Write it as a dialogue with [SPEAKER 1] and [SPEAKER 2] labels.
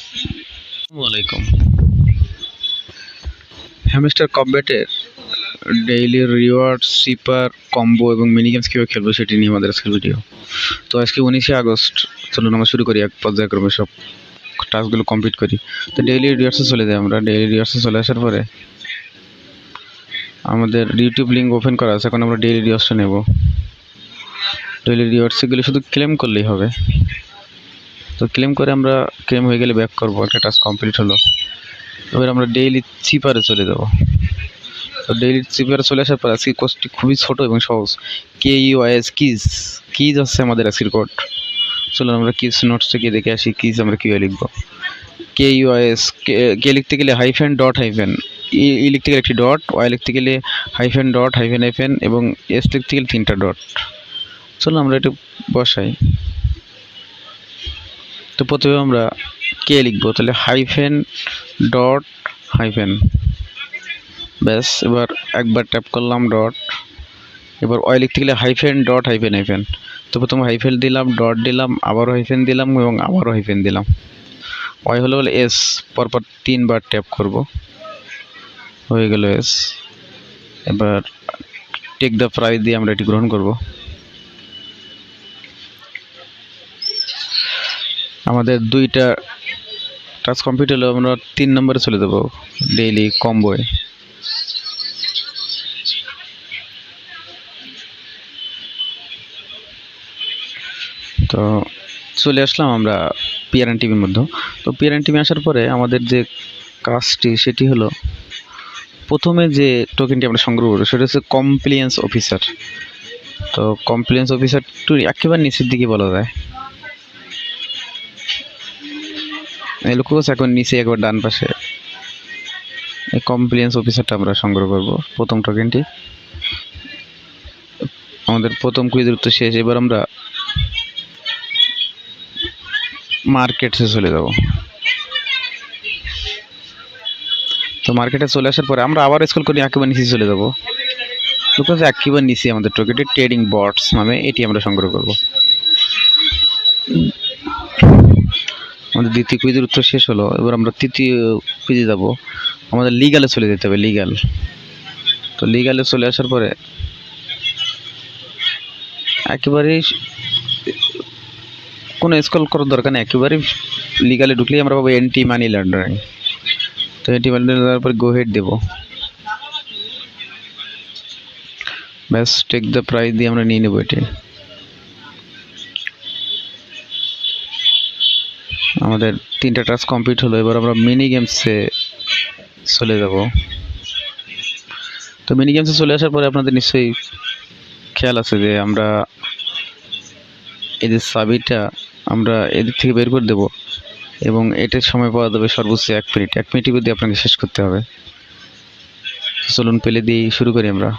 [SPEAKER 1] আসসালামু আলাইকুম। হ্যামস্টার কমব্যাটের ডেইলি রিওয়ার্ড, সুপার কম্বো এবং মিনি গেমস কীভাবে খেলবো সেটি নিয়ে আমাদের আজকের ভিডিও। তো আজকে 19শে আগস্ট, চলুন আমরা শুরু করি এক পর্যায়ক্রমে সব টাস্কগুলো কমপ্লিট করি। তো ডেইলি রিওয়ার্ডসে চলে যাই আমরা। ডেইলি রিওয়ার্ডসে চলে আসার পরে আমাদের ইউটিউব লিঙ্ক ওপেন করা আছে, এখন আমরা ডেইলি রিওয়ার্ডসটা নেব। ডেইলি রিওয়ার্ডসগুলো শুধু ক্লেম করলেই হবে। তো ক্লেম করে আমরা ক্লেম হয়ে গেলে ব্যাক করবো, একটা টাস্ক কমপ্লিট হলো। এবার আমরা ডেইলি চিপারে চলে যাবো। তো ডেইলি চিপারে চলে আসার পর আজকে কোর্সটি খুবই ছোট এবং সহজ। KUIS কিজ হচ্ছে আমাদের আজকের কোড। চলুন আমরা কিজ নোটসটা গিয়ে দেখে আসি কিজ আমরা কীভাবে লিখবো। KUIS কে লিখতে গেলে হাইফেন ডট হাইফেন, ই লিখতে গেলে একটি ডট, ওয়াই লিখতে গেলে হাইফেন ডট হাইফেন হাইফেন এবং এস লিখতে গেলে 3টা ডট। চলুন আমরা এটা বসাই। তো প্রথমে আমরা কে লিখবো, তাহলে হাইফেন ডট হাইফেন, ব্যাস। এবার একবার ট্যাপ করলাম ডট। এবার ওয়াই লিখতে গেলে হাইফেন ডট হাইফেন হাইফেন। তো প্রথমে হাইফেন দিলাম, ডট দিলাম, আবারও হাইফেন দিলাম এবং আবারও হাইফেন দিলাম। ওয়াই হলো এস, পরপর 3বার ট্যাপ করব, হয়ে গেল এস। এবার টেক দ্য প্রাইজ দিয়ে আমরা এটি গ্রহণ করব। আমাদের 2টা টাস্ক কমপ্লিট হলো, আমরা 3 নম্বরে চলে যাব ডেইলি কম্বোয়। তো চলে আসলাম আমরা পিআরএন টিভির মধ্যে। তো পিআরএন টিভি আসার পরে আমাদের যে কাজটি সেটি হলো, প্রথমে যে টোকেনটি আমরা সংগ্রহ করবো সেটা হচ্ছে কমপ্লিয়েন্স অফিসার। তো কমপ্লিয়েন্স অফিসার একটু একেবারে নিচের দিকে বলা যায়, এই লক্ষ্য করছে এখন নিচে একবার ডান পাশে এই কমপ্লিয়েন্স অফিসারটা আমরা সংগ্রহ করব, প্রথম টোকেনটি। আমাদের প্রথম কুইজের উত্তর শেষ। এবার আমরা মার্কেটসে চলে যাব। তো মার্কেটে চলে আসার পরে আমরা আবার স্ক্রল করে একেবারে নিচে চলে যাব। বিকজ একেবারে নিচে আমাদের টোকেনটি ট্রেডিং বটস নামে, এটি আমরা সংগ্রহ করব। আমাদের দ্বিতীয় কুইজের উত্তর শেষ হলো। এবার আমরা তৃতীয় কুইজে যাব। আমাদের লিগালে চলে যেতে হবে, লিগাল। তো লিগালে চলে আসার পরে একেবারেই কোনো স্ক্রল করার দরকার নেই, একেবারেই লিগালে ঢুকলেই আমরা পাবো এন্টি মানি লন্ডারিং। তো এন্টি মানি লন্ডারিং পর গো হেড দেব, ব্যাস। টেক দ্য প্রাইজ দিয়ে আমরা নিয়ে নেব এটি। আমাদের 3টা টাস্ক কমপ্লিট হলো। এবার আমরা মিনি গেমসে চলে যাব। তো মিনি গেমসে চলে আসার পরে আপনাদের নিশ্চয়ই খেয়াল আছে যে আমরা এই যে চাবিটা আমরা এদিক থেকে বের করে দেব এবং এটার সময় পাওয়া যাবে সর্বোচ্চ 1 মিনিট। 1 মিনিটের মধ্যে আপনাকে শেষ করতে হবে। চলুন পেলে দিয়ে শুরু করি আমরা।